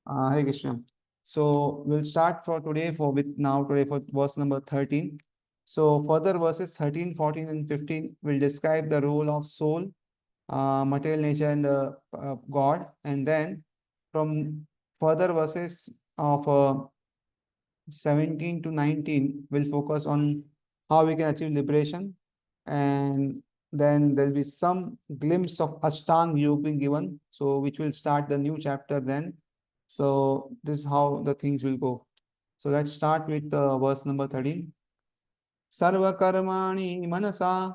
Hare Krishna. So we'll start for today for verse number 13. So further verses 13, 14, and 15 will describe the role of soul, material nature, and the God. And then from further verses of 17 to 19 will focus on how we can achieve liberation. And then there'll be some glimpse of Ashtang Yoga being given. So which will start the new chapter then. So this is how the things will go. So let's start with verse number 13. Sarva karmani manasa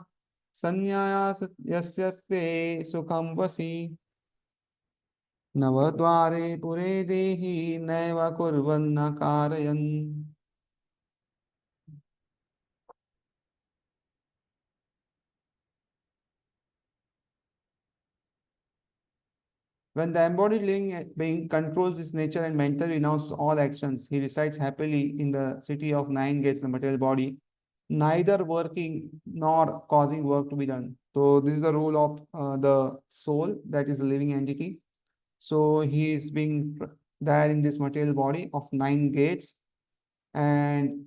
sanyaya yasyaste sukham vasi navadvare pure dehi naiva kurvanna karayan. When the embodied living being controls his nature and mentally renounces all actions, he resides happily in the city of nine gates, the material body, neither working nor causing work to be done. So this is the role of the soul, that is a living entity. So he is being there in this material body of nine gates, and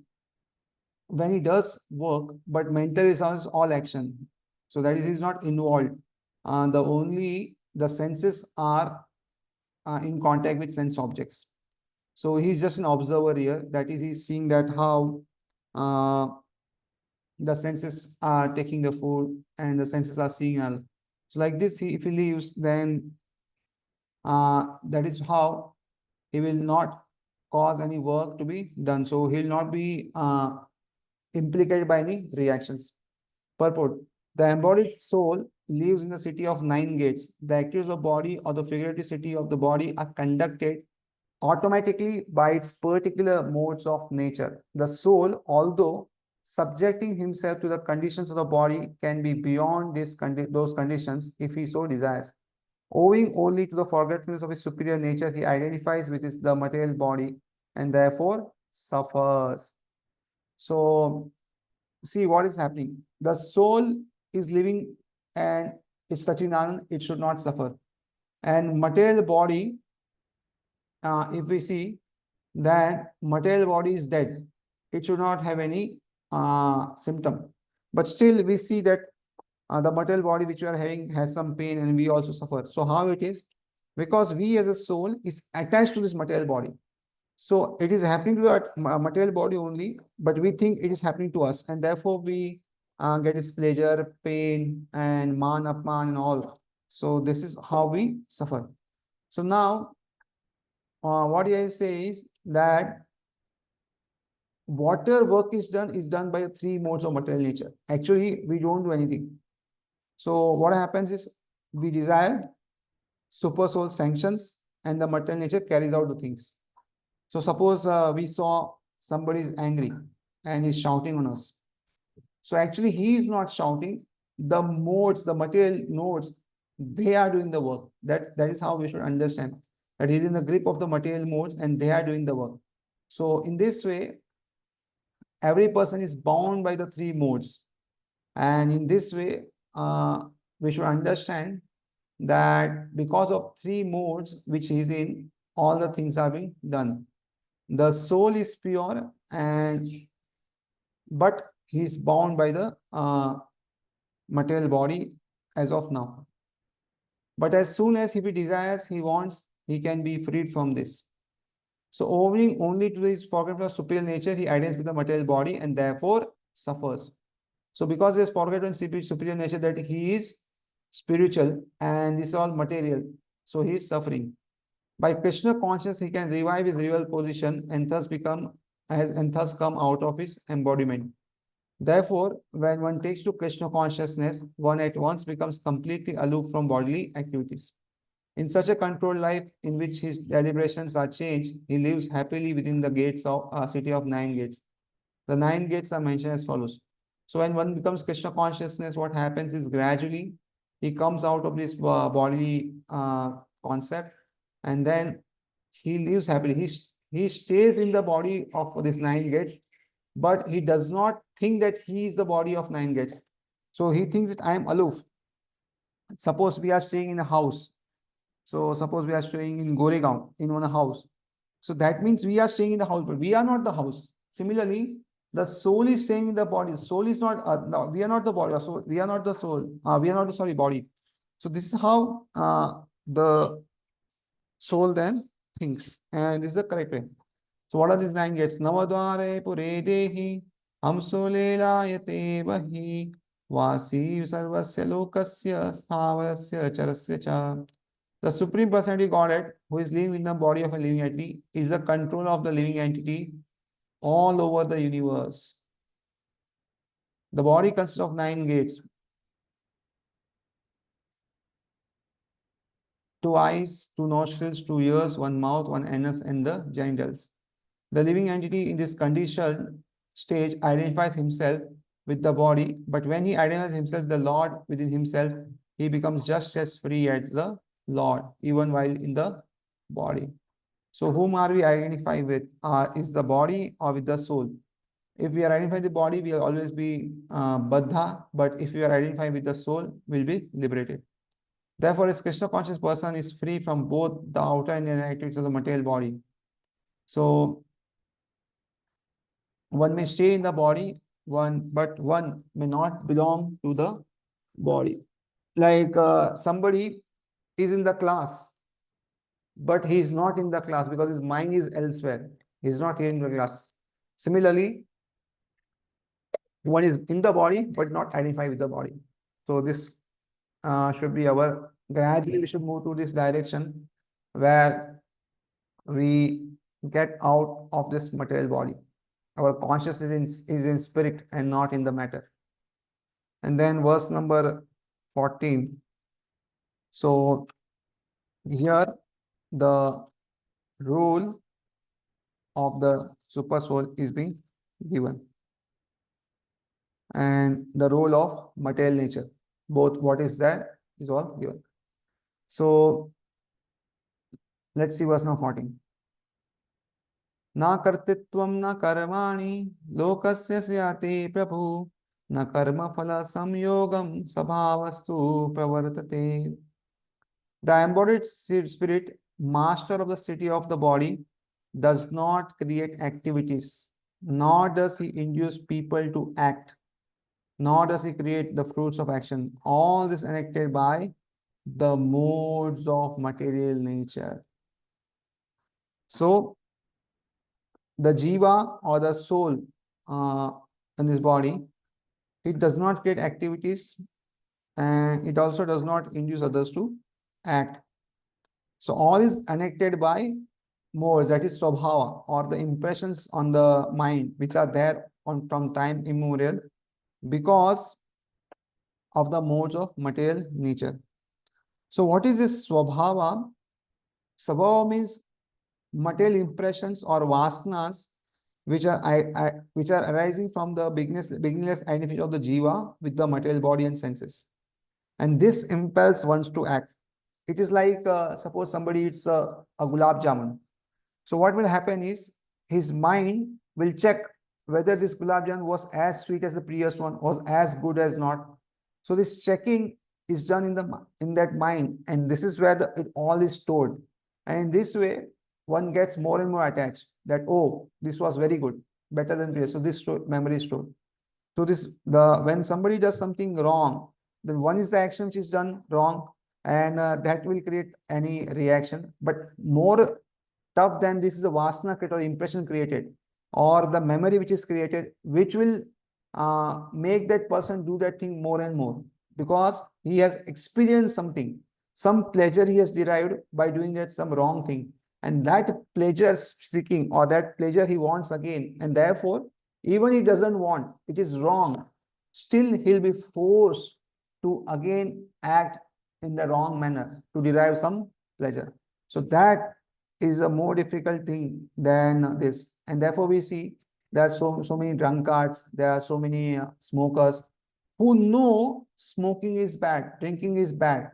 when he does work, but mentally renounces all action. So that is, he's not involved. The senses are in contact with sense objects. So he's just an observer here. That is, he's seeing that how uh, the senses are taking the food and the senses are seeing all. So like this, if he leaves, then that is how he will not cause any work to be done. So he'll not be implicated by any reactions. Purport. The embodied soul lives in the city of nine gates. The activities of the body or the figurative city of the body are conducted automatically by its particular modes of nature. The soul, although subjecting himself to the conditions of the body, can be beyond those conditions if he so desires. Owing only to the forgetfulness of his superior nature, he identifies with the material body and therefore suffers. So, see what is happening. The soul is living and it's Sachinanand, it should not suffer. And material body, if we see that material body is dead, it should not have any symptom. But still, we see that the material body which we are having has some pain and we also suffer. So how it is? Because we as a soul is attached to this material body. So it is happening to that material body only, but we think it is happening to us, and therefore we get this pleasure, pain, and man, apman, and all. So this is how we suffer. So now, what I say is that whatever work is done by the three modes of material nature. Actually, we don't do anything. So what happens is we desire, super soul sanctions, and the material nature carries out the things. So suppose we saw somebody is angry and he's shouting on us. So actually he is not shouting. The modes, the material nodes, they are doing the work. That is how we should understand. That he's in the grip of the material modes and they are doing the work. So in this way, every person is bound by the three modes. And in this way, we should understand that because of three modes which he is in, all the things are being done. The soul is pure, but he is bound by the material body as of now. But as soon as he desires, he wants, he can be freed from this. So owing only to his forgetfulness of superior nature, he identifies with the material body and therefore suffers. So because he has forgotten superior nature, that he is spiritual and this is all material, so he is suffering. By Krishna consciousness, he can revive his real position and thus come out of his embodiment. Therefore, when one takes to Krishna consciousness, one at once becomes completely aloof from bodily activities. In such a controlled life in which his deliberations are changed, he lives happily within the gates of a city of nine gates. The nine gates are mentioned as follows. So when one becomes Krishna consciousness, what happens is gradually he comes out of this bodily concept, and then he lives happily. He stays in the body of this nine gates, but he does not think that he is the body of nine gates. So he thinks that I am aloof. Suppose we are staying in a house. So suppose we are staying in Goregaon in one house. So that means we are staying in the house, but we are not the house. Similarly, the soul is staying in the body. Soul is not, no, we are not the body. So we are not the soul. We are not the, sorry, body. So this is how the soul then thinks. And this is the correct way. So what are these 9 gates? Navadvare pure dehi, hamso lelayate vahi, vasi sarvasya lokasya, sthavarasya charasya cha. The Supreme Personality Godhead, who is living in the body of a living entity, is the control of the living entity all over the universe. The body consists of 9 gates. 2 eyes, 2 nostrils, 2 ears, 1 mouth, 1 anus, and the genitals. The living entity in this conditioned stage identifies himself with the body, but when he identifies himself, the Lord within himself, he becomes just as free as the Lord, even while in the body. So whom are we identifying with? Is the body or with the soul? If we are identifying the body, we will always be baddha, but if we are identifying with the soul, we'll be liberated. Therefore, a Krishna conscious person is free from both the outer and inner activities of the material body. So one may stay in the body, but one may not belong to the body. Like somebody is in the class, but he is not in the class because his mind is elsewhere. He is not here in the class. Similarly, one is in the body, but not identified with the body. So this should be our, gradually we should move to this direction where we get out of this material body. Our consciousness is in spirit and not in the matter. And then verse number 14. So here the role of the super soul is being given. And the role of material nature, both what is there is all given. So let's see verse number 14. Na kartitvam na karmani lokasya syate prabhu na karma phala samyogam sabhavastu pravartate. The embodied spirit, master of the city of the body, does not create activities, nor does he induce people to act, nor does he create the fruits of action. All this enacted by the modes of material nature. So, the jiva or the soul in this body, it does not create activities and it also does not induce others to act. So all is enacted by modes, that is swabhava, or the impressions on the mind which are there from time immemorial because of the modes of material nature. So what is this swabhava? Swabhava means material impressions or vasanas which are arising from the beginningless identity of the jiva with the material body and senses. And this impels ones to act. It is like suppose somebody eats a gulab jamun. So what will happen is his mind will check whether this gulab jamun was as sweet as the previous one, was as good as not. So this checking is done in that mind, and this is where it all is stored. And in this way, one gets more and more attached that, oh, this was very good, better than previous. So this memory is stored. So when somebody does something wrong, then one is the action which is done wrong, and that will create any reaction. But more tough than this is the vasana created or impression created, or the memory which is created, which will make that person do that thing more and more because he has experienced something, some pleasure he has derived by doing that some wrong thing, and that pleasure seeking or that pleasure he wants again, and therefore even he doesn't want, it is wrong, still he'll be forced to again act in the wrong manner to derive some pleasure. So that is a more difficult thing than this. And therefore we see there are so many drunkards, there are so many smokers who know smoking is bad, drinking is bad,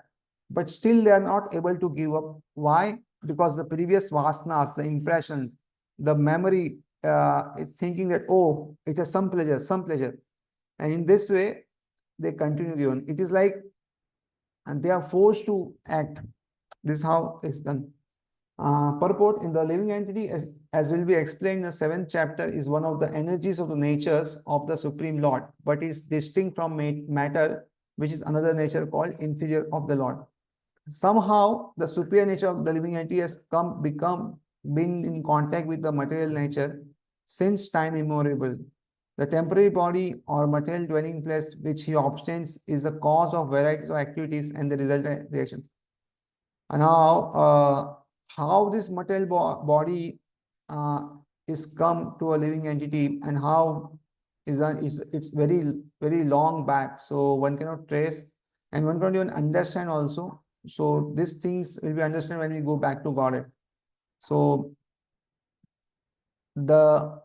but still they are not able to give up. Why? Because the previous vasanas, the impressions, the memory is thinking that, oh, it has some pleasure, some pleasure. And in this way, they continue given. It is like, and they are forced to act. This is how it's done. Purport in the living entity, as will be explained in the 7th chapter, is one of the energies of the natures of the Supreme Lord, but is distinct from matter, which is another nature called inferior of the Lord. Somehow, the superior nature of the living entity has been in contact with the material nature since time immemorial. The temporary body or material dwelling place which he obtains is the cause of varieties of activities and the resultant reactions. And now, how this material body uh, is come to a living entity, and how it's very long back, so one cannot trace and one cannot even understand also. So these things will be understood when we go back to Godhead. So the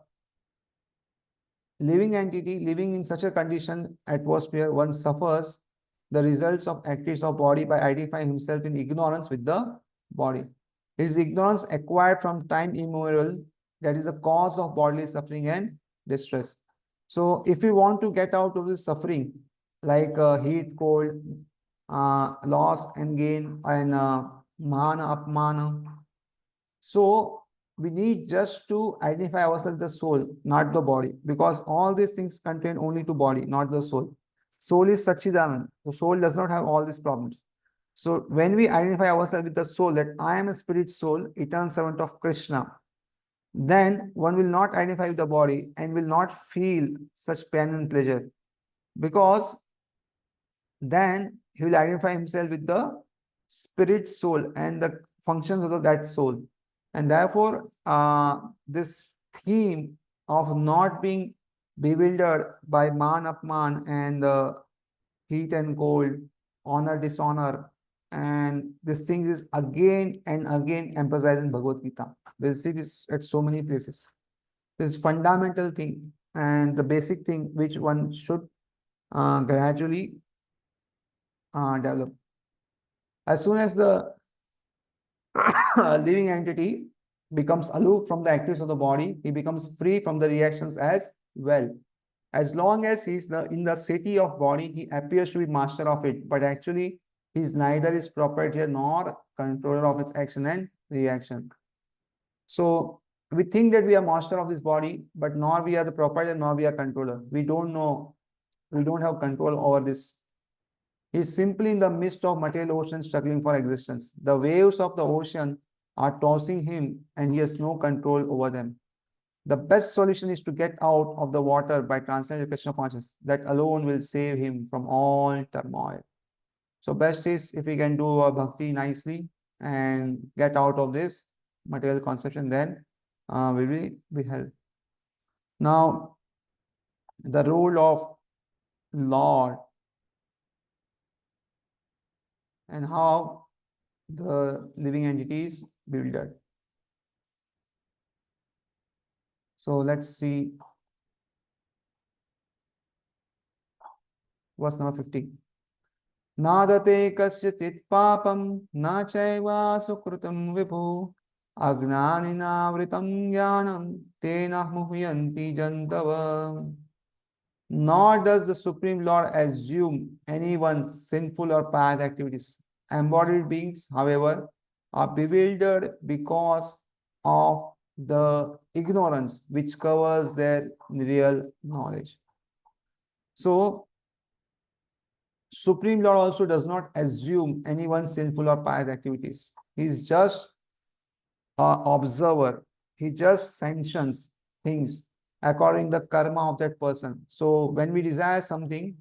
living entity living in such a condition atmosphere, one suffers the results of activities of body by identifying himself in ignorance with the body. It is ignorance acquired from time immemorial that is the cause of bodily suffering and distress. So if we want to get out of this suffering, like heat, cold, loss and gain, and mana, apmana, so we need just to identify ourselves the soul, not the body, because all these things contain only to body, not the soul. Soul is Satchidanand. The soul does not have all these problems. So when we identify ourselves with the soul, that I am a spirit soul, eternal servant of Krishna, then one will not identify with the body and will not feel such pain and pleasure, because then he will identify himself with the spirit soul and the functions of that soul. And therefore, this theme of not being bewildered by man, apman, and the heat and cold, honor, dishonor, and these things is again and again emphasized in Bhagavad Gita. We'll see this at so many places. This fundamental thing and the basic thing which one should gradually develop. As soon as the living entity becomes aloof from the activities of the body, he becomes free from the reactions as well. As long as he's in the city of body, he appears to be master of it, but actually he's neither his proprietor nor controller of its action and reaction. So we think that we are master of this body, but nor we are the proprietor, nor we are controller. We don't know, we don't have control over this. He is simply in the midst of material ocean struggling for existence. The waves of the ocean are tossing him and he has no control over them. The best solution is to get out of the water by transcendental Krishna consciousness. That alone will save him from all turmoil. So best is if we can do a bhakti nicely and get out of this material conception, then we will be helped. Now, the role of Lord and how the living entities builded. So let's see verse number 50. Nadate kasyachit papam na chaiva sukrutam vibhu agnanina jnanam tena muhyanti jantava. Nor does the Supreme Lord assume anyone's sinful or pious activities. Embodied beings, however, are bewildered because of the ignorance which covers their real knowledge. So, Supreme Lord also does not assume anyone's sinful or pious activities. He is just an observer. He just sanctions things according to the karma of that person. So when we desire something,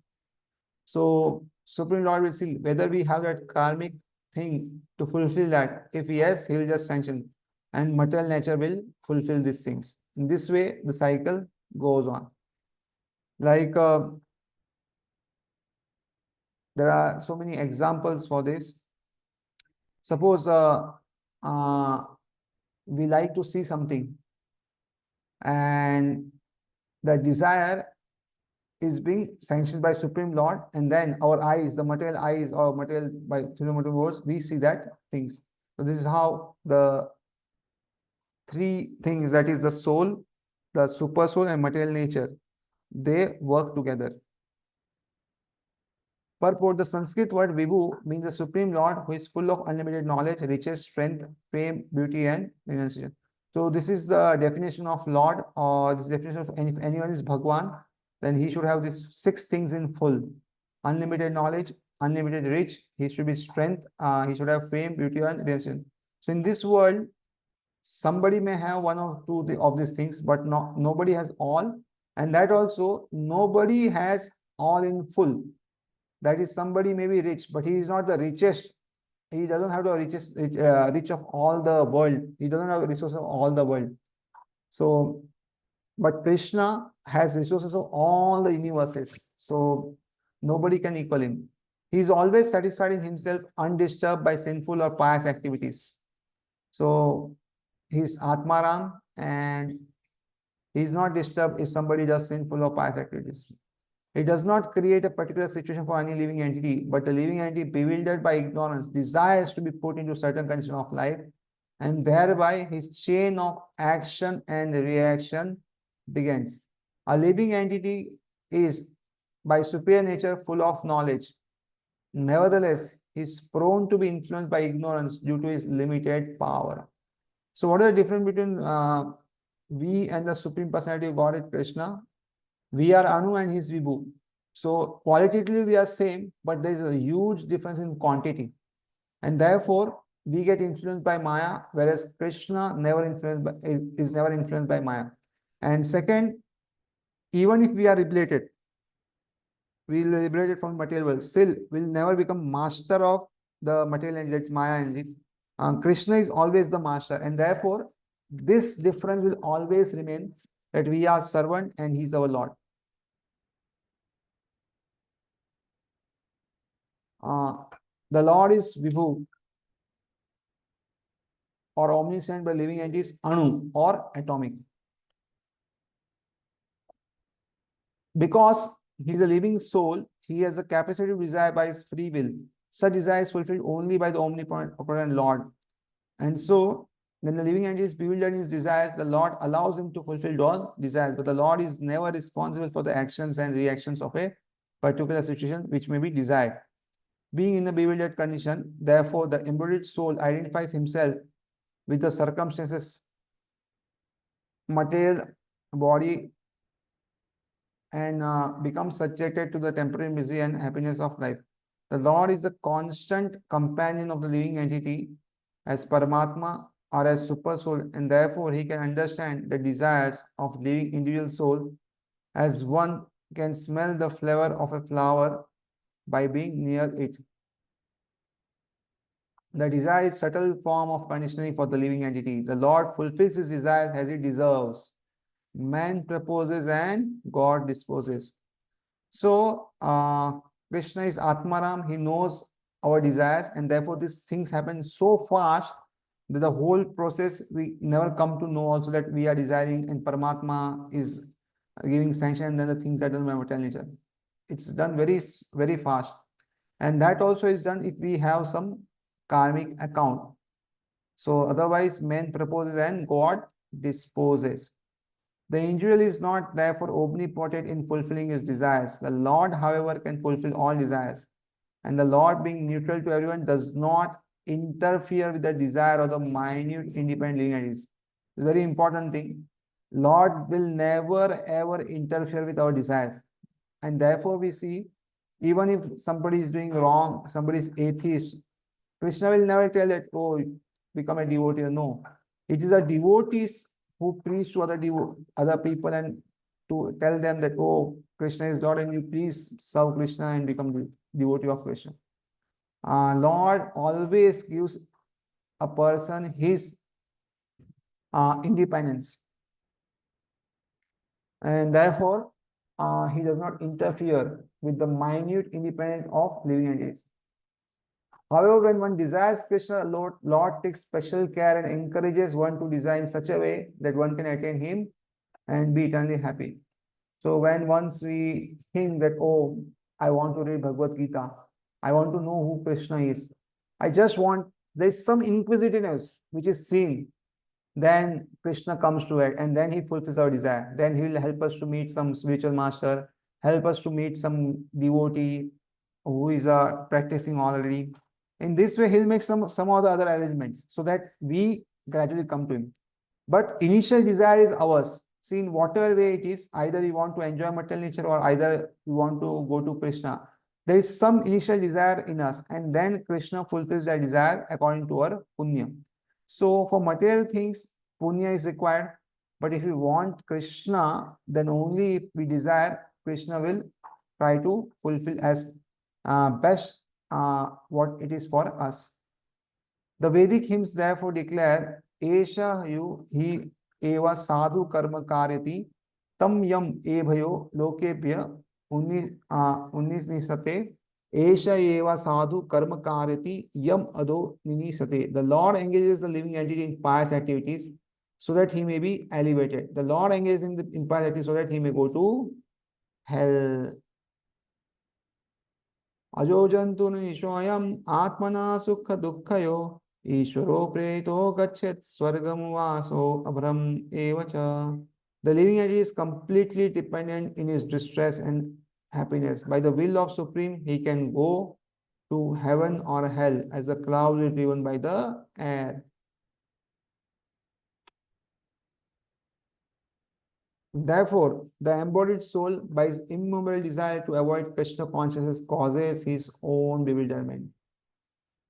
so Supreme Lord will see whether we have that karmic thing to fulfill that. If yes, he will just sanction, and material nature will fulfill these things. In this way, the cycle goes on. Like there are so many examples for this. Suppose we like to see something, and the desire is being sanctioned by Supreme Lord, and then our eyes, the material eyes or material by through material words, we see that things. So this is how the three things, that is the soul, the super soul, and material nature, they work together. Purport: the Sanskrit word Vibhu means the Supreme Lord who is full of unlimited knowledge, riches, strength, fame, beauty, and renunciation. So this is the definition of Lord, or this definition of if anyone is Bhagwan, then he should have these 6 things in full: unlimited knowledge, unlimited rich, he should be strength, he should have fame, beauty, and renunciation. So in this world, somebody may have one or two of these things, but nobody has all, and that also nobody has all in full. That is, somebody may be rich, but he is not the richest. He doesn't have the rich of all the world. He doesn't have resources of all the world. So, but Krishna has resources of all the universes. So nobody can equal him. He is always satisfied in himself, undisturbed by sinful or pious activities. So he is Atmaram, and he is not disturbed if somebody does sinful or pious activities. It does not create a particular situation for any living entity, but the living entity, bewildered by ignorance, desires to be put into certain condition of life, and thereby his chain of action and reaction begins. A living entity is by superior nature full of knowledge. Nevertheless, he is prone to be influenced by ignorance due to his limited power. So what is the difference between we and the Supreme Personality of Godhead, Krishna? We are Anu and he is Vibhu. So qualitatively we are same, but there is a huge difference in quantity. And therefore, we get influenced by Maya, whereas Krishna is never influenced by Maya. And second, even if we are liberated, we will liberated from material world, still will never become master of the material energy, that's Maya energy. Krishna is always the master, and therefore this difference will always remain, that we are servant and he is our Lord. The Lord is Vibhu, or omniscient by living entities, Anu, or atomic. Because he is a living soul, he has the capacity to desire by his free will. Such desire is fulfilled only by the omnipotent Lord. And so, when the living entity is bewildered in his desires, the Lord allows him to fulfill those desires. But the Lord is never responsible for the actions and reactions of a particular situation which may be desired. Being in the bewildered condition, therefore, the embodied soul identifies himself with the circumstances, material body, and becomes subjected to the temporary misery and happiness of life. The Lord is the constant companion of the living entity as Paramatma or as super soul, and therefore he can understand the desires of living individual soul as one can smell the flavor of a flower by being near it. The desire is subtle form of conditioning for the living entity. The Lord fulfills his desires as he deserves. Man proposes and God disposes. So, Krishna is Atmaram, he knows our desires, and therefore these things happen so fast that the whole process we never come to know also that we are desiring, and Paramatma is giving sanction, and then the things are done by material nature. It's done very, very fast. And that also is done if we have some karmic account. So otherwise, man proposes and God disposes. The individual is not therefore omnipotent in fulfilling his desires. The Lord, however, can fulfill all desires. And the Lord, being neutral to everyone, does not interfere with the desire of the minute independent living entities. It's a very important thing. Lord will never ever interfere with our desires. And therefore we see, even if somebody is doing wrong, somebody is atheist, Krishna will never tell that, oh, become a devotee. No. It is a devotees who preach to other people and to tell them that, oh, Krishna is Lord and you please serve Krishna and become devotee of Krishna. Lord always gives a person his independence. And therefore, he does not interfere with the minute independence of living entities. However, when one desires Krishna, Lord takes special care and encourages one to desire in such a way that one can attain him and be eternally happy. So when once we think that, oh, I want to read BhagavadGita, I want to know who Krishna is, there's some inquisitiveness which is seen, then Krishna comes to it and then he fulfills our desire. Then he will help us to meet some spiritual master, help us to meet some devotee, who is practicing already. In this way, he'll make some of the other arrangements so that we gradually come to him. But initial desire is ours. See, in whatever way it is, either we want to enjoy material nature or either we want to go to Krishna. There is some initial desire in us, and then Krishna fulfills that desire according to our punya. So for material things, punya is required. But if we want Krishna, then only if we desire, Krishna will try to fulfill as best what it is for us. The Vedic hymns therefore declare, Esha yu hi eva sadhu karma karyati tam yam ebhayo lokebhya unnisate Esha eva sadhu karma karyati yam ado ninisate. The Lord engages the living entity in pious activities so that he may be elevated. The Lord engages in the impious activities so that he may go to hell. Ajo jantu nishoyam atmana sukha dukkhayo Ishvaro preto gachet swargam vaso abram evacha. The living entity is completely dependent in his distress and happiness. By the will of Supreme, he can go to heaven or hell as the cloud is driven by the air. Therefore, the embodied soul, by his immovable desire to avoid Krishna consciousness, causes his own bewilderment.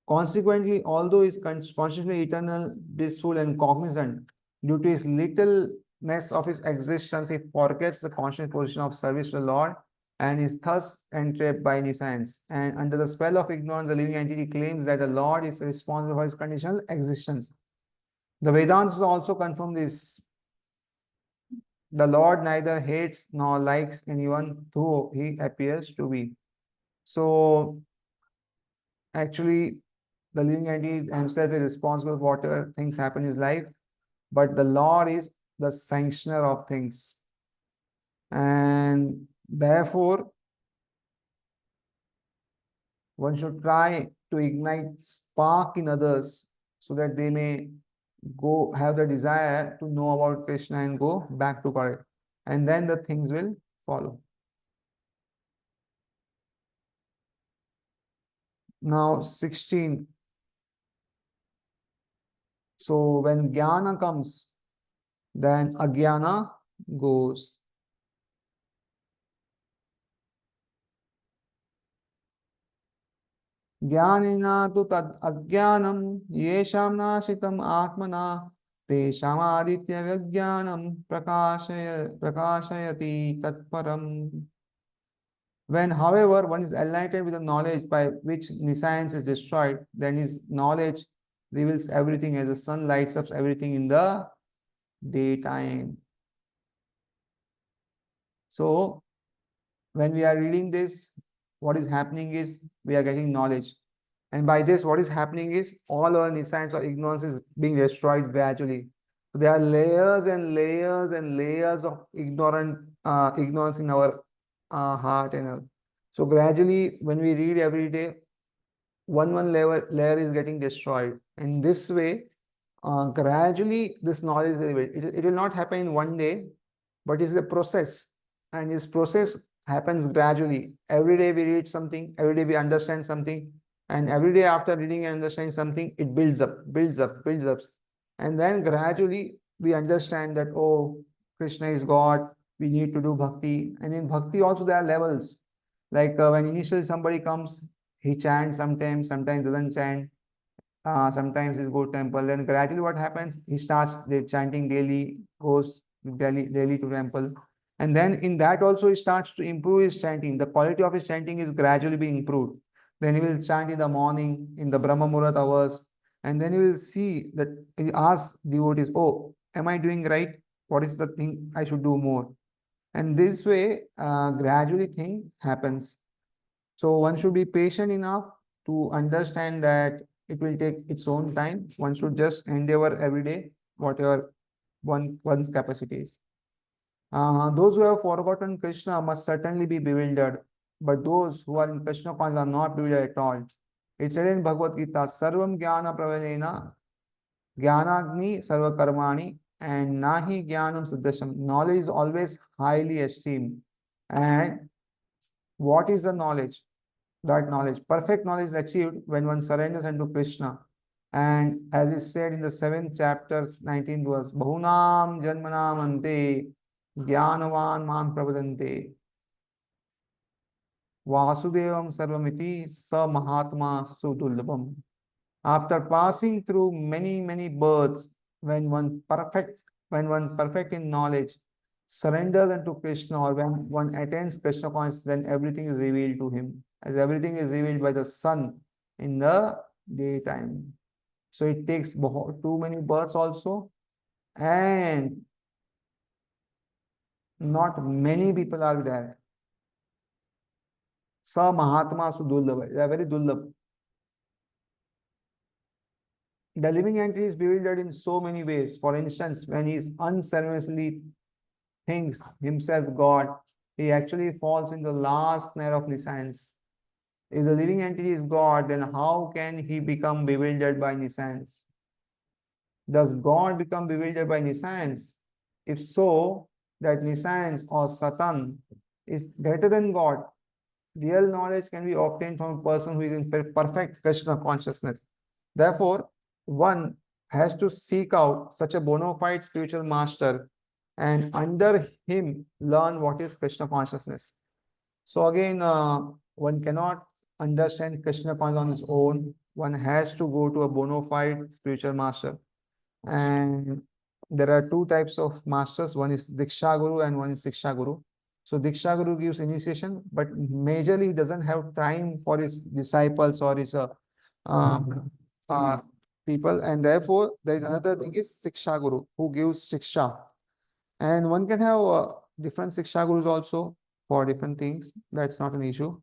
Consequently, although he is consciously eternal, blissful, and cognizant, due to his littleness of his existence, he forgets the conscious position of service to the Lord and is thus entrapped by nescience. And under the spell of ignorance, the living entity claims that the Lord is responsible for his conditional existence. The Vedanta also confirm this. The Lord neither hates nor likes anyone, though he appears to be. So, actually, the living entity himself is responsible for whatever things happen in his life, but the Lord is the sanctioner of things. And therefore, one should try to ignite spark in others so that they may go have the desire to know about Krishna and go back to Hare. And then the things will follow. Now, 16. So when jnana comes, then ajnana goes. Jnanena tu tad ajnanam yesham nashitam atmana tesham aditya vyajnanam prakashayati tatparam. When, however, one is enlightened with the knowledge by which nescience is destroyed, then his knowledge reveals everything as the sun lights up everything in the daytime. So, when we are reading this, what is happening is we are getting knowledge. And by this, what is happening is all our nescience or ignorance is being destroyed gradually. So there are layers and layers and layers of ignorance in our heart and all. So gradually, when we read every day, one layer is getting destroyed. In this way, gradually this knowledge will it will not happen in one day, but it's a process, and this process happens gradually. Every day we read something, every day we understand something, and every day after reading and understanding something, it builds up, builds up, builds up, and then gradually we understand that, oh, Krishna is God. We need to do bhakti, and in bhakti also there are levels. Like when initially somebody comes, he chants sometimes, sometimes doesn't chant. Sometimes he go to temple. Then gradually what happens? He starts chanting daily, goes daily to temple. And then in that also he starts to improve his chanting. The quality of his chanting is gradually being improved. Then he will chant in the morning, in the Brahma Muhurat hours. And then he will see that he asks devotees, oh, am I doing right? What is the thing I should do more? And this way, gradually thing happens. So one should be patient enough to understand that it will take its own time. One should just endeavor every day, whatever one's capacity is. Those who have forgotten Krishna must certainly be bewildered, but those who are in Krishna consciousness are not bewildered at all. It's said in Bhagavad Gita, Sarvam Jnana Pravalena Jnanagni Sarva Karmani and Nahi Jnanam Siddhasham. Knowledge is always highly esteemed. And what is the knowledge? that knowledge. Perfect knowledge is achieved when one surrenders unto Krishna. And as is said in the 7th chapter, 19th verse, Bahunam Janmanam Ante Jnanavan Man Prabhadante Vasudevam Sarvamiti Sa Mahatma Sudulabam. After passing through many, many births, when one perfect in knowledge, surrenders unto Krishna, or when one attains Krishna consciousness, then everything is revealed to him, as everything is revealed by the sun in the daytime. So it takes too many births also, and not many people are there. Sa Mahatma Sudulabha, they are very dullabh. The living entity is bewildered in so many ways. For instance, when he is unceremoniously thinks himself God, he actually falls in the last snare of nescience. If the living entity is God, then how can he become bewildered by nescience? Does God become bewildered by nescience? If so, that nescience or Satan is greater than God. Real knowledge can be obtained from a person who is in perfect Krishna consciousness. Therefore, one has to seek out such a bona fide spiritual master and under him learn what is Krishna consciousness. So again, one cannot understand Krishna consciousness on his own. One has to go to a bona fide spiritual master. And there are two types of masters. One is Diksha Guru and one is Siksha Guru. So Diksha Guru gives initiation, but majorly doesn't have time for his disciples or his um, uh, people. And therefore, there is another thing is Siksha Guru who gives Siksha. And one can have different Siksha Gurus also for different things. That's not an issue.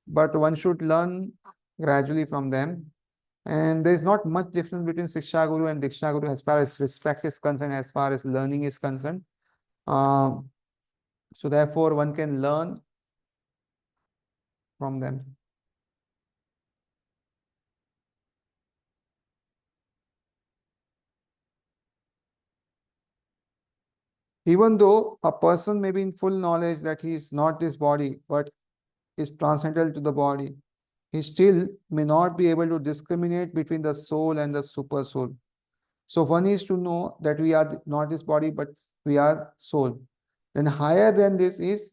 But one should learn gradually from them. And there is not much difference between Siksha Guru and Diksha Guru as far as respect is concerned, as far as learning is concerned. Um, so therefore, one can learn from them. Even though a person may be in full knowledge that he is not this body, but is transcendental to the body, he still may not be able to discriminate between the soul and the super soul. So one is to know that we are not this body, but we are soul. Then higher than this is,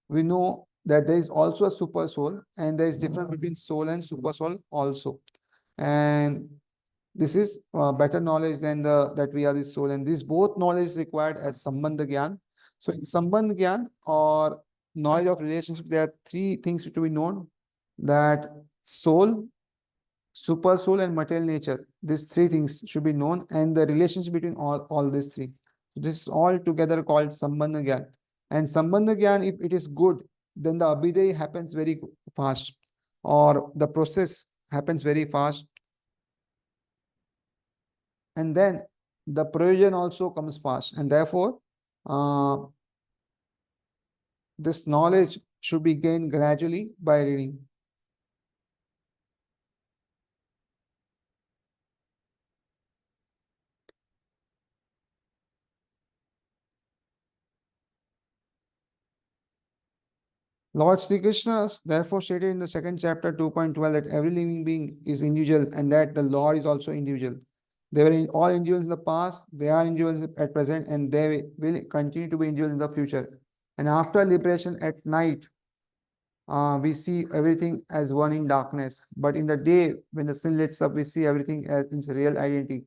we know that there is also a super soul, and there is difference between soul and super soul also. And this is better knowledge than the that we are the soul. And this both knowledge is required as Sambandha Gyan. So in Sambandha Gyan or knowledge of relationship, there are three things to be known: that soul, super soul, and material nature. These three things should be known, and the relationship between all these three. This is all together called Sambandha Gyan. And Sambandha Gyan, if it is good, then the Abhiday happens very fast, or the process happens very fast. And then the provision also comes fast. And therefore, uh, this knowledge should be gained gradually by reading. Lord Sri Krishna therefore stated in the second chapter 2.12 that every living being is individual and that the Lord is also individual. They were all individuals in the past, they are individuals at present, and they will continue to be individuals in the future. And after liberation at night, we see everything as one in darkness. But in the day, when the sun lights up, we see everything as its real identity.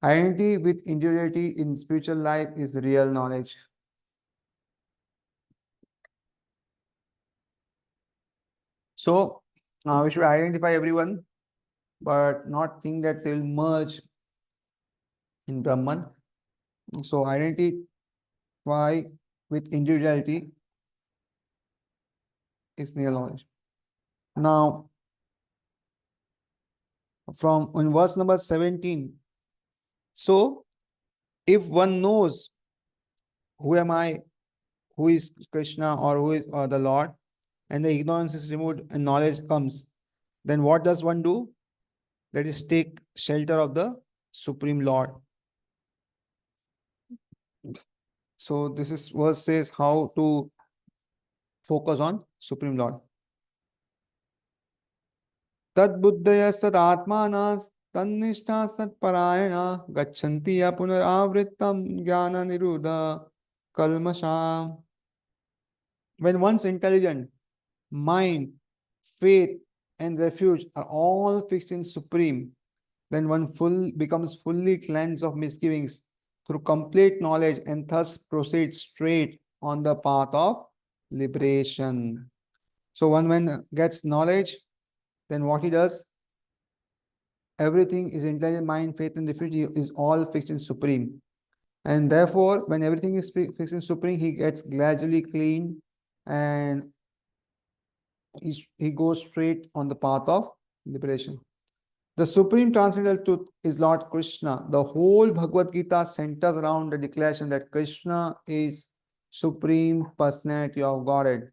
Identity with individuality in spiritual life is real knowledge. So, we should identify everyone, but not think that they will merge in Brahman. So, identify with individuality is real knowledge. Now, from in verse number 17, so if one knows who am I, who is Krishna, or who is the Lord, and the ignorance is removed and knowledge comes, then what does one do? That is take shelter of the Supreme Lord. So this is verse says how to focus on Supreme Lord. Tad buddhaya sad atmana tannishta sad parayana gachanti ya punaravritam jnana niruddha kalmasha. When one's intelligent, mind, faith, and refuge are all fixed in Supreme, then one becomes fully cleansed of misgivings through complete knowledge and thus proceeds straight on the path of liberation. So one when gets knowledge, then what he does, everything is intelligent, mind, faith, and refuge is all fixed in Supreme. And therefore, when everything is fixed in Supreme, he gets gradually clean and he goes straight on the path of liberation. The supreme transcendental truth is Lord Krishna. The whole Bhagavad Gita centers around the declaration that Krishna is Supreme Personality of Godhead.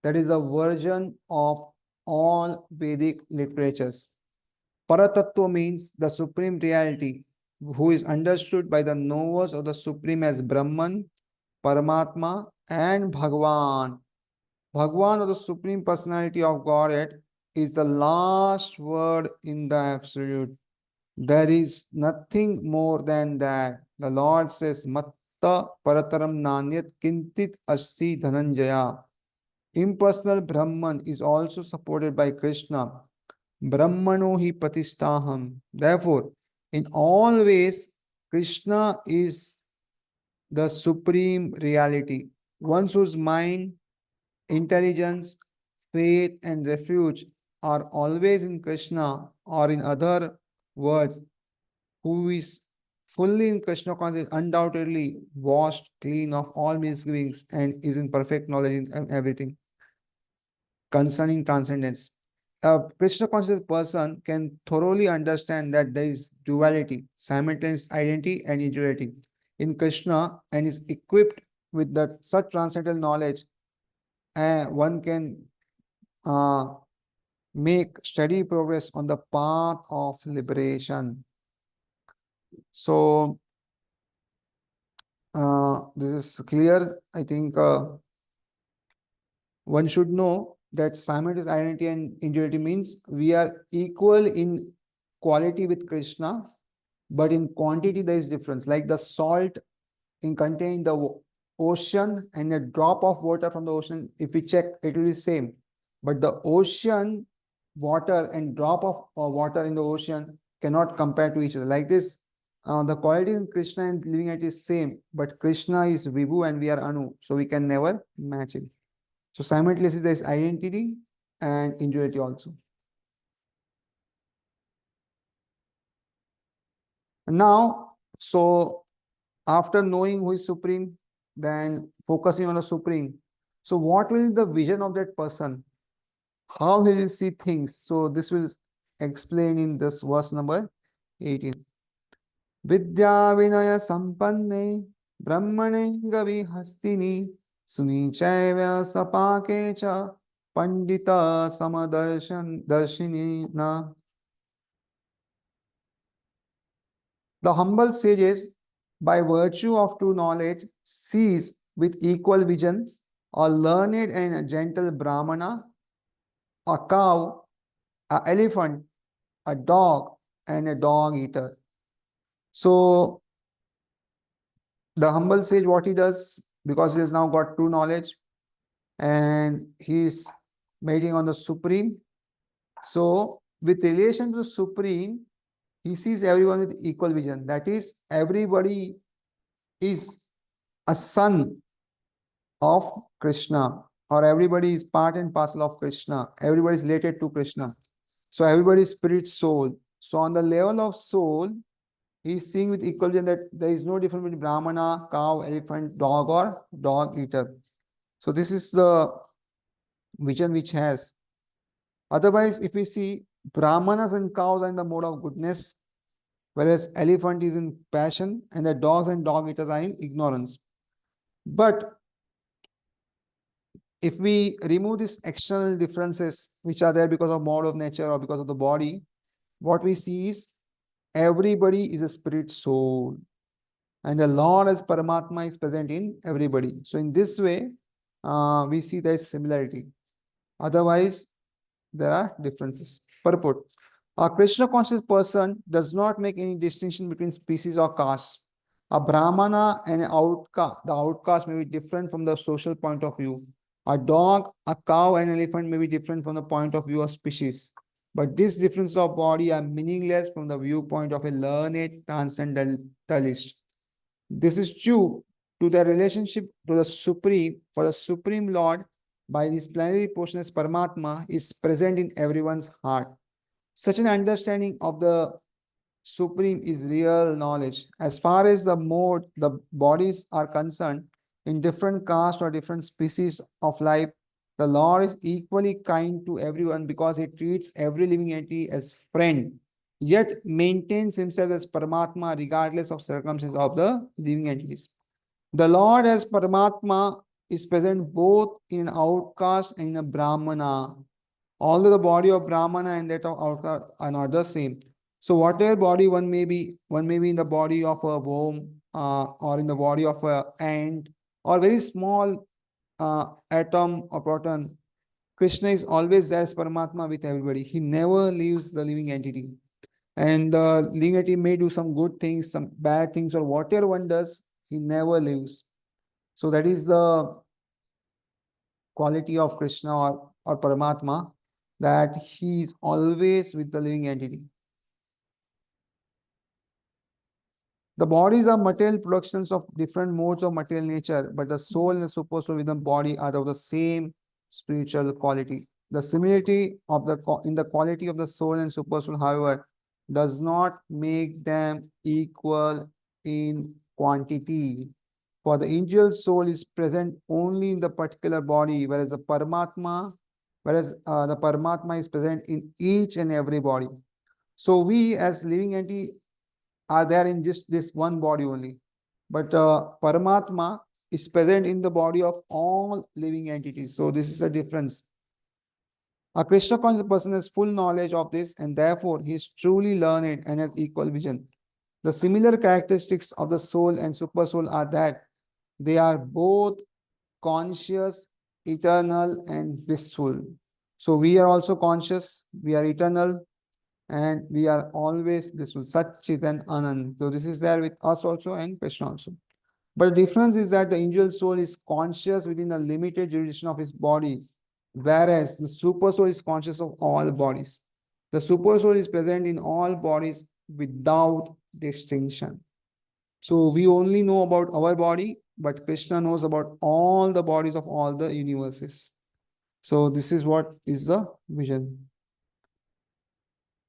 That is the version of all Vedic literatures. Paratattva means the Supreme Reality, who is understood by the knowers of the Supreme as Brahman, Paramatma, and Bhagavan. Bhagavan, or the Supreme Personality of Godhead, is the last word in the Absolute. There is nothing more than that. The Lord says, Matta Parataram Nanyat Kintit Assi Dhananjaya. Impersonal Brahman is also supported by Krishna. Brahmano hi patishtaham. Therefore, in all ways, Krishna is the supreme reality. One whose mind, intelligence, faith, and refuge are always in Krishna, or in other words, who is fully in Krishna consciousness, undoubtedly washed clean of all misgivings and is in perfect knowledge in everything concerning transcendence. A Krishna conscious person can thoroughly understand that there is duality, simultaneous identity and individuality in Krishna, and is equipped with that such transcendental knowledge, and one can make steady progress on the path of liberation. So, this is clear. I think one should know that simultaneous identity and individuality means we are equal in quality with Krishna, but in quantity there is difference. Like the salt in contain the ocean and a drop of water from the ocean, if we check, it will be same. But the ocean water and drop of water in the ocean cannot compare to each other. Like this, the quality in Krishna and living it is same, but Krishna is Vibhu and we are Anu, so we can never match it. So simultaneously there is identity and individuality also. Now, so after knowing who is supreme, then focusing on the supreme. So what will the vision of that person? How he will see things? So this will explain in this verse number 18. Vidya Vinaya Sampanne Brahmane Gavi Hastini Sunichaya Sapakecha Pandita Samadarshan Darshini Na. The humble sages, by virtue of true knowledge, sees with equal vision a learned and gentle Brahmana, a cow, an elephant, a dog, and a dog eater. So, the humble sage, what he does, because he has now got true knowledge and he is meditating on the Supreme. So, with relation to the Supreme, he sees everyone with equal vision. That is, everybody is a son of Krishna, or everybody is part and parcel of Krishna. Everybody is related to Krishna. So everybody is spirit, soul. So on the level of soul, he is seeing with equal vision that there is no difference between Brahmana, cow, elephant, dog, or dog eater. So this is the vision which has. Otherwise, if we see, Brahmanas and cows are in the mode of goodness, whereas elephant is in passion, and the dogs and dog eaters are in ignorance. But if we remove these external differences which are there because of mode of nature or because of the body, what we see is everybody is a spirit soul, and the Lord as Paramatma is present in everybody. So in this way, we see there is similarity. Otherwise, there are differences. Purport. A Krishna conscious person does not make any distinction between species or castes. A Brahmana and an outcast, the outcast may be different from the social point of view. A dog, a cow, and an elephant may be different from the point of view of species. But these differences of body are meaningless from the viewpoint of a learned transcendentalist. This is true to the relationship to the Supreme, for the Supreme Lord, by his plenary portion as Paramatma, is present in everyone's heart. Such an understanding of the Supreme is real knowledge. As far as the bodies are concerned, in different caste or different species of life, the Lord is equally kind to everyone because he treats every living entity as friend, yet maintains himself as Paramatma regardless of circumstances of the living entities. The Lord as Paramatma is present both in outcast and in a Brahmana. Although the body of Brahmana and that of outcast are not the same. So whatever body one may be in the body of a worm or in the body of a ant or very small atom or proton. Krishna is always there as Paramatma with everybody. He never leaves the living entity. And the living entity may do some good things, some bad things, or whatever one does, he never leaves. So that is the quality of Krishna or Paramatma, that he is always with the living entity. The bodies are material productions of different modes of material nature, but the soul and the super soul within the body are of the same spiritual quality. The similarity of in the quality of the soul and super soul, however, does not make them equal in quantity. For the individual soul is present only in the particular body, whereas the Paramatma is present in each and every body. So we as living entity are there in just this one body only. But Paramatma is present in the body of all living entities. So this is a difference. A Krishna conscious person has full knowledge of this and therefore he is truly learned and has equal vision. The similar characteristics of the soul and super soul are that they are both conscious, eternal, and blissful. So we are also conscious, we are eternal, and we are always blissful. Satchit and Anand. So this is there with us also and Krishna also. But the difference is that the individual soul is conscious within the limited jurisdiction of his body, whereas the super soul is conscious of all bodies. The super soul is present in all bodies without distinction. So we only know about our body, but Krishna knows about all the bodies of all the universes. So this is what is the vision.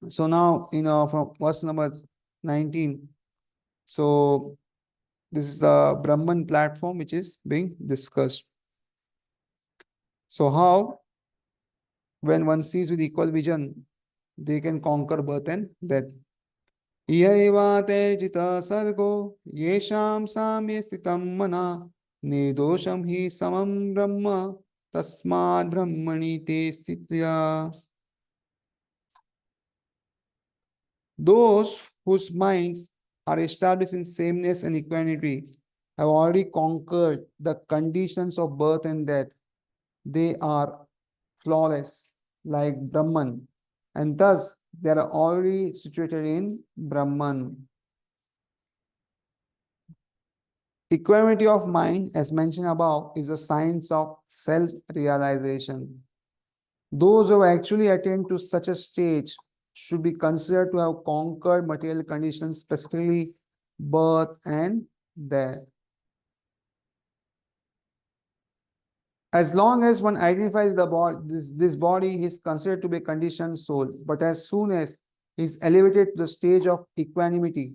So now, from verse number 19, so this is the Brahman platform which is being discussed. So how, when one sees with equal vision, they can conquer birth and death. Ihaevaterjita sargo yesham samye stitam mana nirdosham hi samam brahma tasmad brahmani te stitya. Those whose minds are established in sameness and equanimity have already conquered the conditions of birth and death. They are flawless, like Brahman, and thus they are already situated in Brahman. Equanimity of mind, as mentioned above, is a science of self-realization. Those who have actually attained to such a stage should be considered to have conquered material conditions, specifically birth and death. As long as one identifies the body, this body is considered to be a conditioned soul. But as soon as he is elevated to the stage of equanimity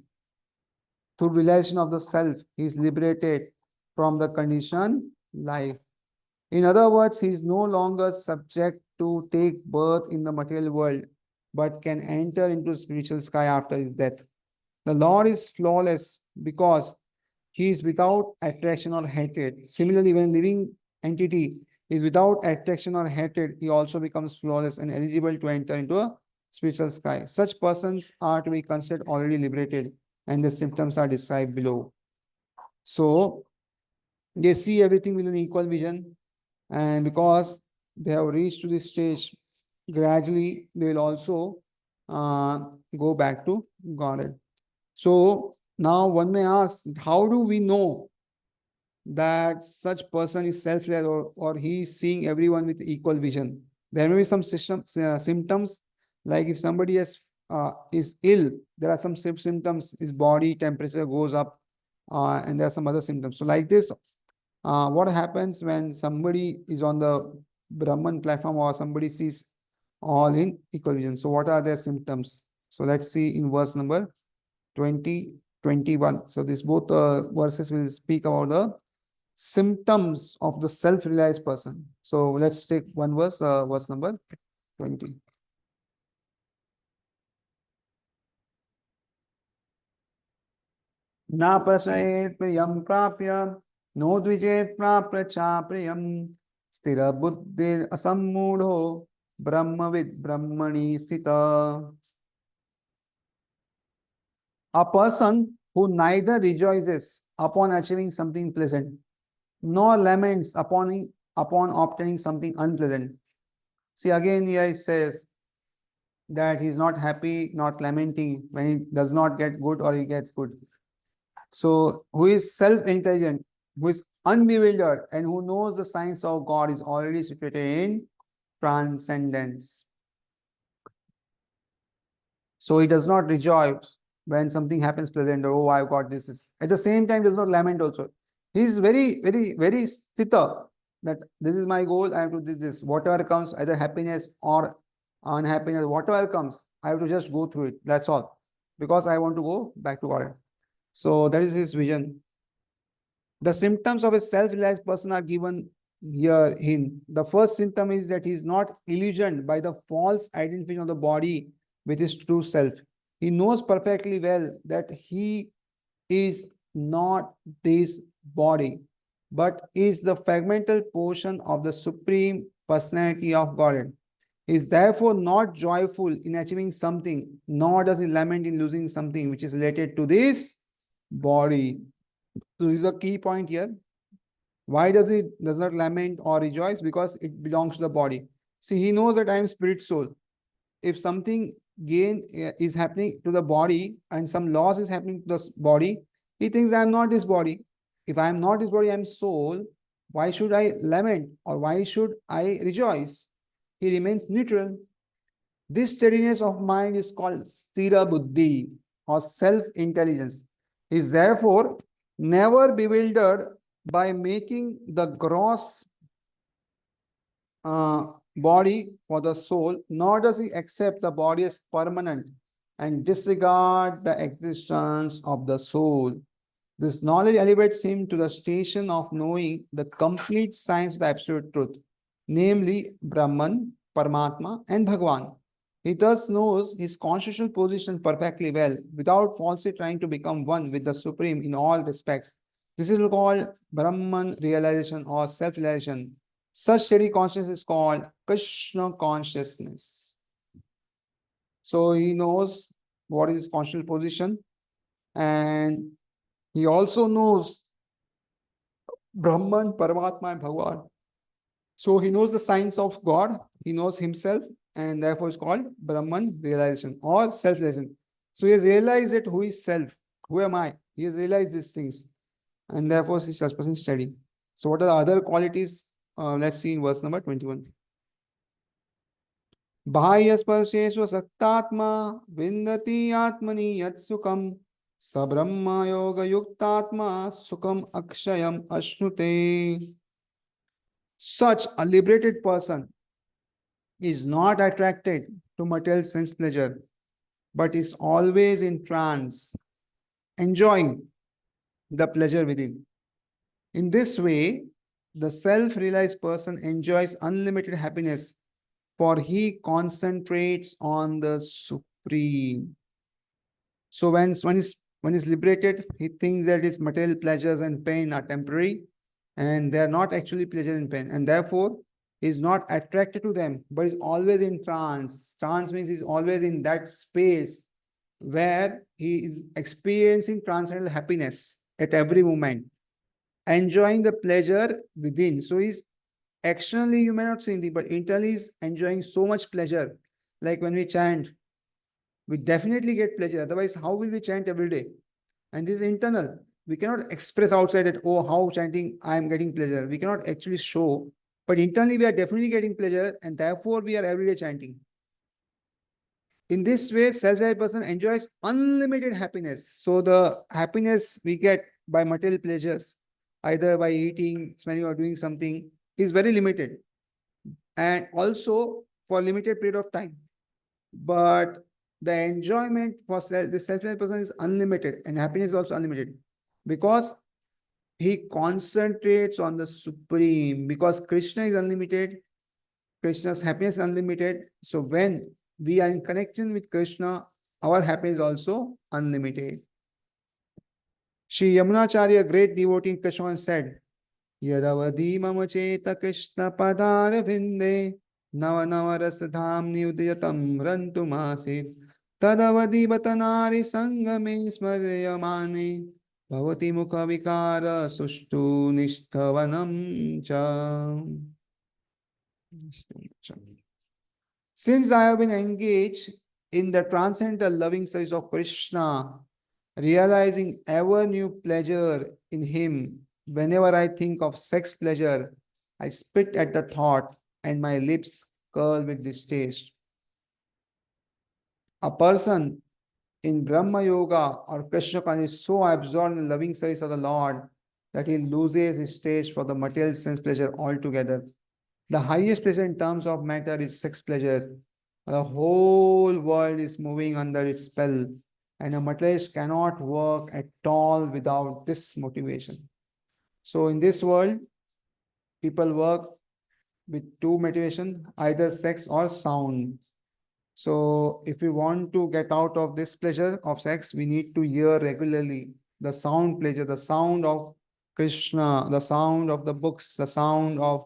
through realization of the self, he is liberated from the conditioned life. In other words, he is no longer subject to take birth in the material world, but can enter into spiritual sky after his death. The Lord is flawless because he is without attraction or hatred. Similarly, when living entity is without attraction or hatred, he also becomes flawless and eligible to enter into a spiritual sky. Such persons are to be considered already liberated, and the symptoms are described below. So they see everything with an equal vision, and because they have reached to this stage, gradually they will also go back to Godhead. So now one may ask, how do we know that such person is self-realized, or he is seeing everyone with equal vision? There may be some symptoms, like if somebody is ill, there are some symptoms, his body temperature goes up, and there are some other symptoms. So like this, what happens when somebody is on the Brahman platform, or somebody sees all in equal vision? So what are their symptoms? So let's see in verse number 20, 21. So these both verses will speak about the symptoms of the self-realized person. So let's take one verse, verse number 20. Na prasayet priyam prapya, no dvijet prapya cha priyam, stira buddhir asammudho, brahmavid brahmani sthita. A person who neither rejoices upon achieving something pleasant, nor laments upon obtaining something unpleasant. See, again here it says that he is not happy, not lamenting when he does not get good or he gets good. So, who is self-intelligent, who is unbewildered, and who knows the science of God, is already situated in transcendence. So he does not rejoice when something happens pleasant. Oh, I've got this. At the same time, does not lament also. He is very, very, very sthita, that this is my goal. I have to do this. Whatever comes, either happiness or unhappiness, whatever comes, I have to just go through it. That's all, because I want to go back to God. So that is his vision. The symptoms of a self-realized person are given here in. The first symptom is that he is not illusioned by the false identification of the body with his true self. He knows perfectly well that he is not this body, but is the fragmental portion of the Supreme Personality of Godhead. He is therefore not joyful in achieving something, nor does he lament in losing something which is related to this body. So this is a key point here. Why does not lament or rejoice? Because it belongs to the body. See, he knows that I am spirit soul. If something gain is happening to the body and some loss is happening to the body, he thinks I am not this body. If I am not this body, I am soul. Why should I lament or why should I rejoice? He remains neutral. This steadiness of mind is called sthira buddhi, or self-intelligence. He is therefore never bewildered by making the gross body for the soul, nor does he accept the body as permanent and disregard the existence of the soul. This knowledge elevates him to the station of knowing the complete science of the absolute truth, namely Brahman, Paramatma, and Bhagwan. He thus knows his constitutional position perfectly well, without falsely trying to become one with the Supreme in all respects. This is called Brahman realization or self-realization. Such steady consciousness is called Krishna consciousness. So he knows what is his constitutional position, and he also knows Brahman, Paramatma, and Bhagavad. So he knows the science of God, he knows himself, and therefore it's called Brahman realization or self-realization. So he has realized that who is self, who am I? He has realized these things, and therefore he's such person steady. So what are the other qualities? Let's see in verse number 21. बाह्यस्पर्शेषु सक्तात्मा विन्दति आत्मनि यत्सुखं स ब्रह्म योगयुक्तात्मा सुखम अक्षयम अश्नुते. Such a liberated person is not attracted to material sense pleasure, but is always in trance, enjoying the pleasure within. In this way, the self-realized person enjoys unlimited happiness, for he concentrates on the Supreme. So when one is liberated, he thinks that his material pleasures and pain are temporary, and they are not actually pleasure and pain, and therefore he is not attracted to them, but is always in trance. Trance means he's always in that space where he is experiencing transcendental happiness at every moment, enjoying the pleasure within. So he's externally you may not see anything, but internally is enjoying so much pleasure. Like when we chant, we definitely get pleasure. Otherwise, how will we chant every day? And this is internal. We cannot express outside that, oh, how chanting I am getting pleasure. We cannot actually show, but internally we are definitely getting pleasure, and therefore we are every day chanting. In this way, self-realized person enjoys unlimited happiness. So the happiness we get by material pleasures, either by eating, smelling, or doing something, is very limited, and also for a limited period of time. But the enjoyment for the self-realized person is unlimited, and happiness is also unlimited, because he concentrates on the supreme. Because Krishna is unlimited, Krishna's happiness is unlimited. So when we are in connection with Krishna, our happiness is also unlimited. Shri Yamunacharya, a great devotee in Krishna, said, Yadavadi mama cheta Krishna padar vinde nava nava rasadhamni udayatam rantumasit tadavadi batanari sangame smaryamane bhavati mukha vikara sushtu nishthavanam cha. Since I have been engaged in the transcendental loving service of Krishna, realizing ever new pleasure in him, whenever I think of sex pleasure, I spit at the thought and my lips curl with distaste. A person in Brahma Yoga or Krishna consciousness is so absorbed in the loving service of the Lord that he loses his taste for the material sense pleasure altogether. The highest pleasure in terms of matter is sex pleasure. The whole world is moving under its spell, and a materialist cannot work at all without this motivation. So in this world, people work with two motivation, either sex or sound. So if we want to get out of this pleasure of sex, we need to hear regularly the sound pleasure, the sound of Krishna, the sound of the books, the sound of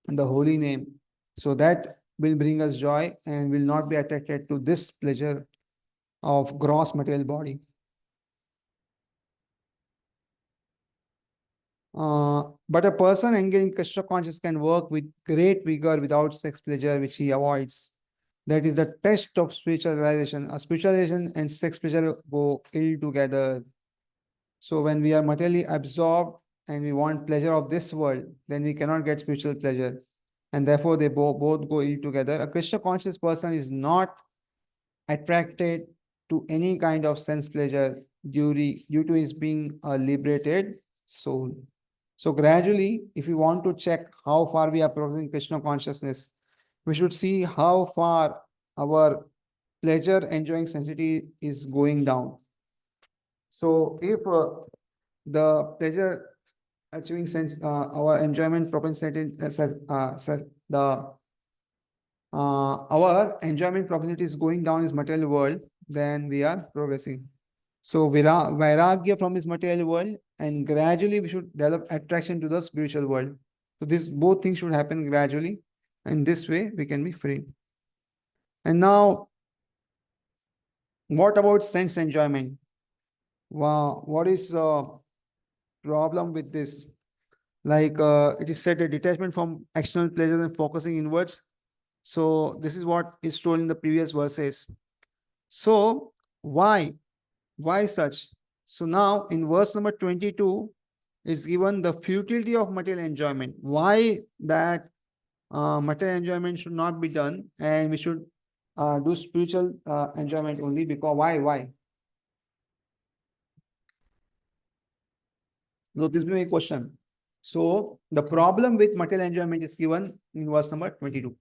the holy name. So that will bring us joy and will not be attracted to this pleasure of gross material body. But a person engaged in Krishna consciousness can work with great vigor without sex pleasure, which he avoids. That is the test of spiritual realization. A spiritual realization and sex pleasure go ill together. So when we are materially absorbed and we want pleasure of this world, then we cannot get spiritual pleasure. And therefore they both go ill together. A Krishna conscious person is not attracted to any kind of sense pleasure due to his being a liberated soul. So gradually, if we want to check how far we are progressing Krishna consciousness, we should see how far our pleasure enjoying sensitivity is going down. So if the pleasure achieving sense, our enjoyment propensity, our enjoyment propensity is going down in this material world, then we are progressing. So vairagya from this material world, and gradually we should develop attraction to the spiritual world. So this both things should happen gradually, and this way we can be free. And now, what about sense enjoyment? Wow, what is the problem with this? Like it is said, a detachment from external pleasures and focusing inwards. So this is what is told in the previous verses. So why? Why such? So now in verse number 22 is given the futility of material enjoyment. Why that material enjoyment should not be done and we should do spiritual enjoyment only. Because why? So this is my question. So the problem with material enjoyment is given in verse number 22.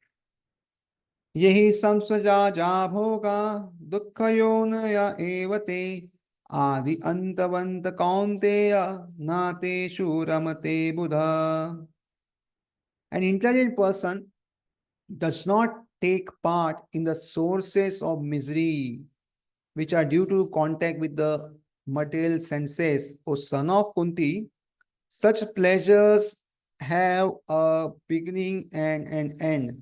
Yehi samsvaja ja bhoga dukkhayonaya evate adi antavanta kaunteya nate shuramate buddha. An intelligent person does not take part in the sources of misery which are due to contact with the material senses. O son of Kunti, such pleasures have a beginning and an end.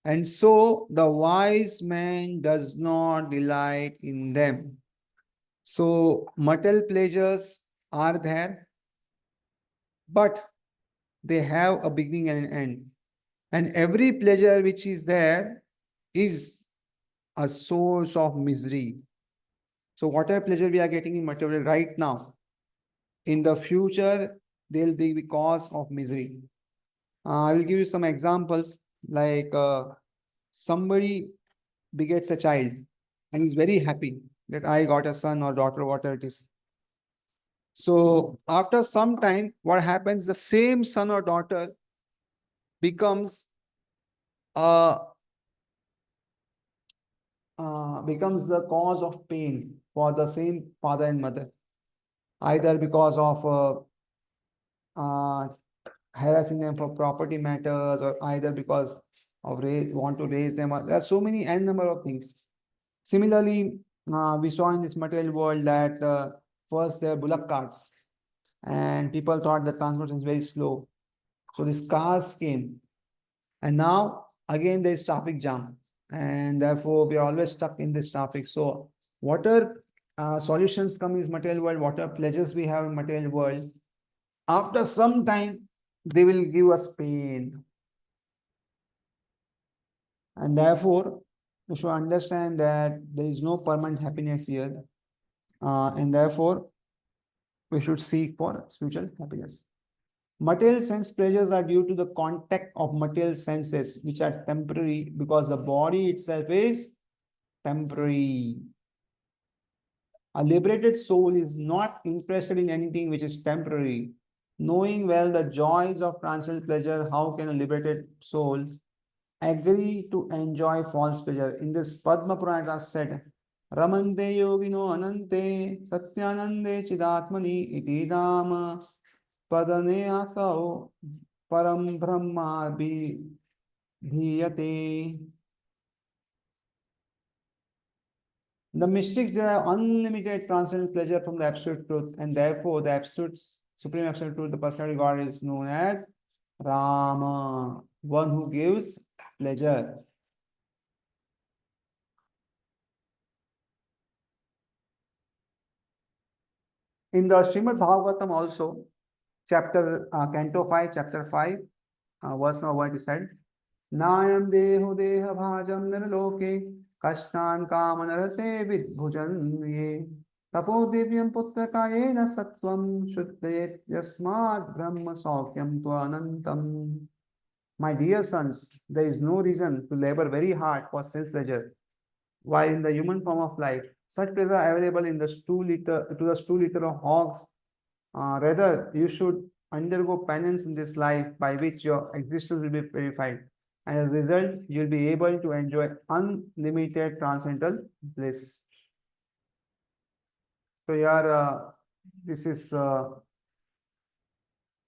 And so the wise man does not delight in them. So material pleasures are there, but they have a beginning and an end. And every pleasure which is there is a source of misery. So whatever pleasure we are getting in material right now, in the future, they'll be because of misery. I will give you some examples like somebody begets a child and is very happy that I got a son or daughter, whatever it is. So after some time, what happens? The same son or daughter becomes becomes the cause of pain for the same father and mother, either because of harassing them for property matters, or either because of want to raise them. There are so many n number of things. Similarly, we saw in this material world that first there are bullock carts, and people thought the transportation is very slow. So these cars came, and now again there is traffic jam, and therefore we are always stuck in this traffic. So whatever solutions come in this material world, whatever pleasures we have in material world, after some time they will give us pain. And therefore, you should understand that there is no permanent happiness here. And therefore, we should seek for spiritual happiness. Material sense pleasures are due to the contact of material senses, which are temporary because the body itself is temporary. A liberated soul is not interested in anything which is temporary. Knowing well the joys of transcendental pleasure, how can a liberated soul agree to enjoy false pleasure? In this Padma Purana said, Ramante yogino anante satyanande chidatmani iti dama padane asao param brahma bhiyate. The mystics derive unlimited transcendental pleasure from the absolute truth, and therefore the absolute supreme absolute truth, the personality God, is known as Rama, one who gives pleasure. In the Srimad Bhagavatam also, Canto 5, Chapter 5, verse number 1 is said, Nayam deho deha bhajam nirloke kashtan kamanarate vidbhujan ye tapo divyam putrakayena sattvam shuddhayet yasmad brahma saukyam tvanantam. My dear sons, there is no reason to labor very hard for self pleasure while in the human form of life. Such pleasure are available in the the stool litter of hogs. Rather, you should undergo penance in this life by which your existence will be purified. And as a result, you'll be able to enjoy unlimited transcendental bliss. So here, this is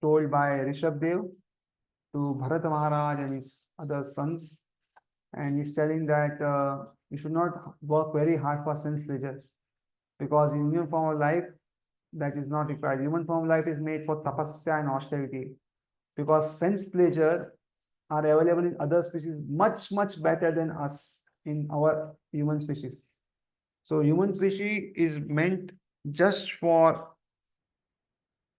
told by Rishabdev to Bharat Maharaj and his other sons. And he's telling that you should not work very hard for sense pleasures, because in human form of life, that is not required. Human form of life is made for tapasya and austerity, because sense pleasure are available in other species much better than us in our human species. So human species is meant just for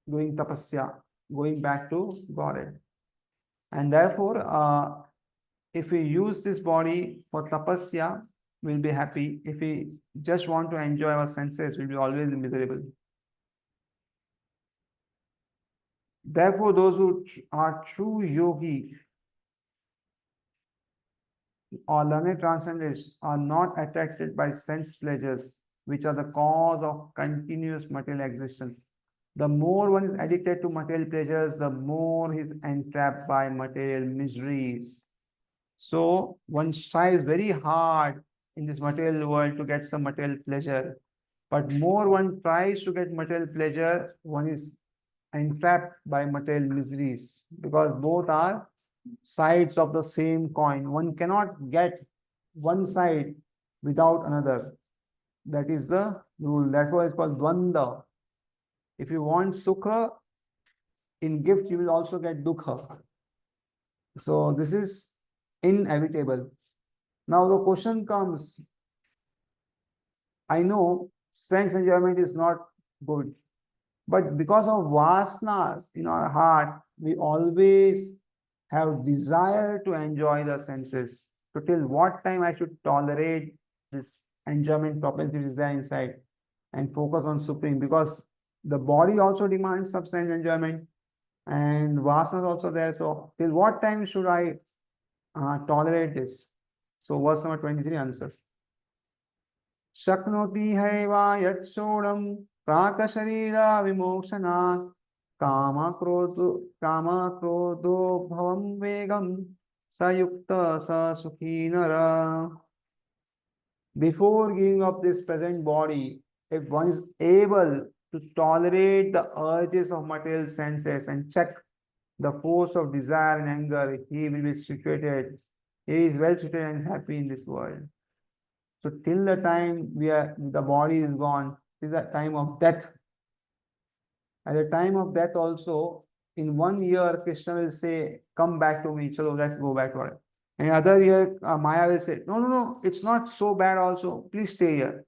doing tapasya, going back to Godhead. And therefore, if we use this body for tapasya, we'll be happy. If we just want to enjoy our senses, we'll be always miserable. Therefore, those who are true yogi or learned transcendents are not attracted by sense pleasures, which are the cause of continuous material existence. The more one is addicted to material pleasures, the more he is entrapped by material miseries. So one strives very hard in this material world to get some material pleasure. But more one tries to get material pleasure, one is entrapped by material miseries, because both are sides of the same coin. One cannot get one side without another. That is the rule. That's why it's called dvanda. If you want sukha, in gift you will also get dukha. So this is inevitable. Now the question comes, I know sense enjoyment is not good, But because of vasanas in our heart, we always have desire to enjoy the senses. So till what time I should tolerate this enjoyment propensity which is there inside and focus on supreme, because the body also demands substance enjoyment and vasanas also there. So till what time should I tolerate this? So verse number 23 answers. Shaknoti haiva yatsodam praka sharira vimokshanat kama krodho bhavam vegam sayukta sa sukhi nara. Before giving up this present body, if one is able to tolerate the urges of material senses and check the force of desire and anger, he will be situated. He is well situated and is happy in this world. So till the time the body is gone, till the time of death. At the time of death also, in 1 year, Krishna will say, "Come back to me, chalo, let's go back to it." And other year, Maya will say, "No, no, no, it's not so bad also. Please stay here."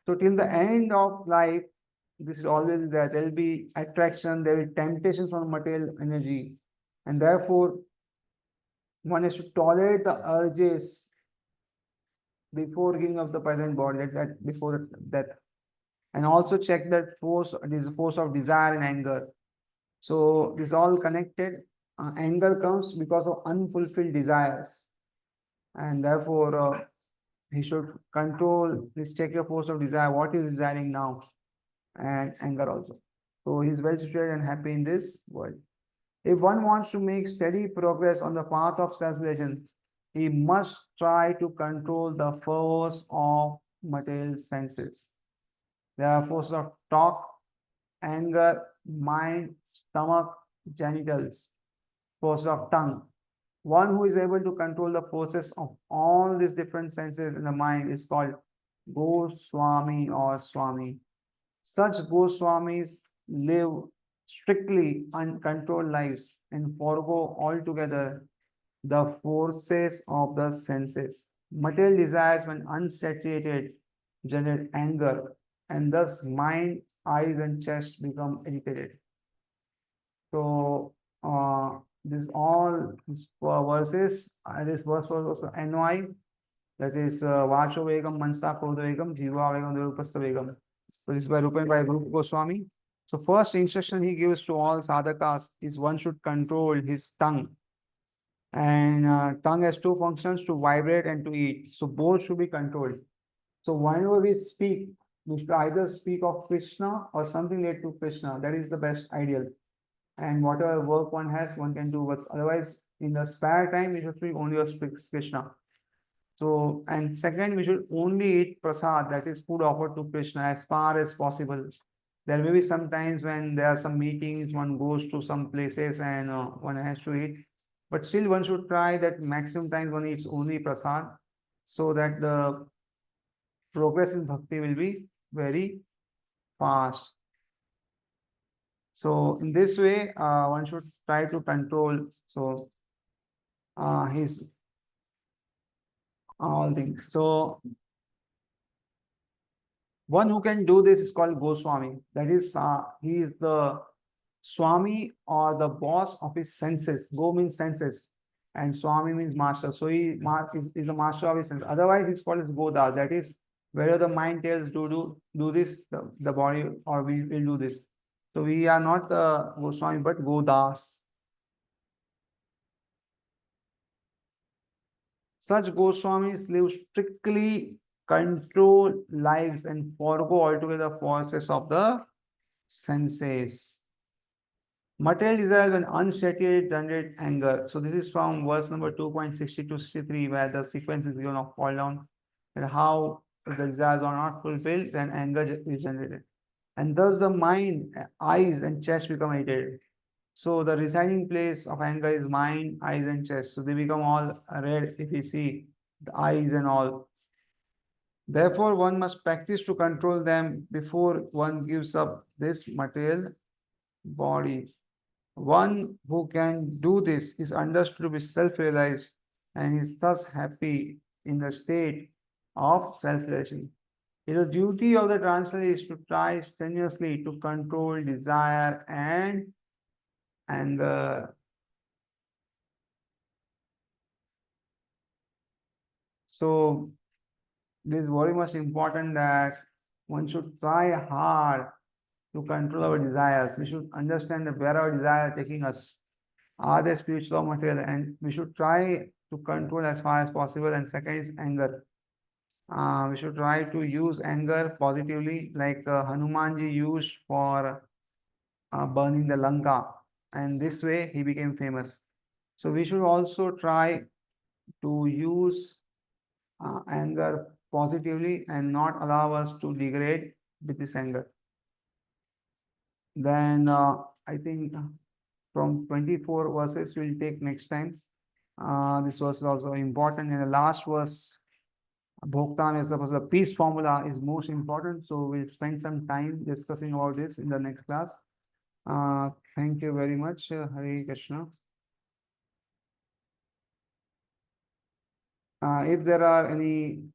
So till the end of life, this is always there. There will be attraction, there will be temptations from material energy, and therefore one has to tolerate the urges before giving up the present body, that before death, and also check that force, this force of desire and anger. So this is all connected. Anger comes because of unfulfilled desires, and therefore he should control this. Check your force of desire. What is desiring now, and anger also. So he's well situated and happy in this world. If one wants to make steady progress on the path of self-realization, he must try to control the force of material senses. There are forces of talk, anger, mind, stomach, genitals, force of tongue. One who is able to control the forces of all these different senses in the mind is called Goswami or Swami. Such Goswamis live strictly uncontrolled lives and forego altogether the forces of the senses. Material desires, when unsatiated, generate anger, and thus mind, eyes, and chest become agitated. So, this all verses, this verse was also NY, that is Vacho Vegam, Mansa Krodha Vegam, Jiva Vegam, Durupastha Vegam. So this is by Rupa Goswami. So first instruction he gives to all sadhakas is one should control his tongue. And tongue has two functions, to vibrate and to eat. So both should be controlled. So whenever we speak, we should either speak of Krishna or something related to Krishna. That is the best ideal. And whatever work one has, one can do. But otherwise, in the spare time, we should speak only of Krishna. So, and second, we should only eat prasad, that is food offered to Krishna, as far as possible. There may be some times when there are some meetings, one goes to some places and one has to eat. But still one should try that maximum times one eats only prasad, so that the progress in bhakti will be very fast. So in this way, one should try to control his all things. So one who can do this is called Goswami. That is, he is the Swami or the boss of his senses. Go means senses, and Swami means master. So he is the master of his senses. Otherwise, he's called as Goda. That is, whether the mind tells do this, the body, or we will do this. So we are not the Goswami, but Godas. Such Goswamis live strictly controlled lives and forego altogether forces of the senses. Material desires when unsatiated generate anger. So this is from verse number 2.60 to 63, where the sequence is given of fall down, and how if the desires are not fulfilled, then anger is generated. And thus the mind, eyes, and chest become agitated. So the residing place of anger is mind, eyes, and chest. So they become all red if you see the eyes and all. Therefore, one must practice to control them before one gives up this material body. One who can do this is understood to be self-realized and is thus happy in the state of self-realization. It is the duty of the translator is to try strenuously to control desire and anger. So this is very much important that one should try hard to control our desires. We should understand that where our desires are taking us. Are they spiritual or material? And we should try to control as far as possible. And second is anger. We should try to use anger positively, like Hanumanji used for burning the Lanka. And this way he became famous. So we should also try to use anger positively and not allow us to degrade with this anger. Then I think from 24 verses we'll take next time. This verse is also important. And the last verse, Bhoktam is the peace formula is most important. So we'll spend some time discussing about this in the next class. Thank you very much. Hare Krishna. If there are any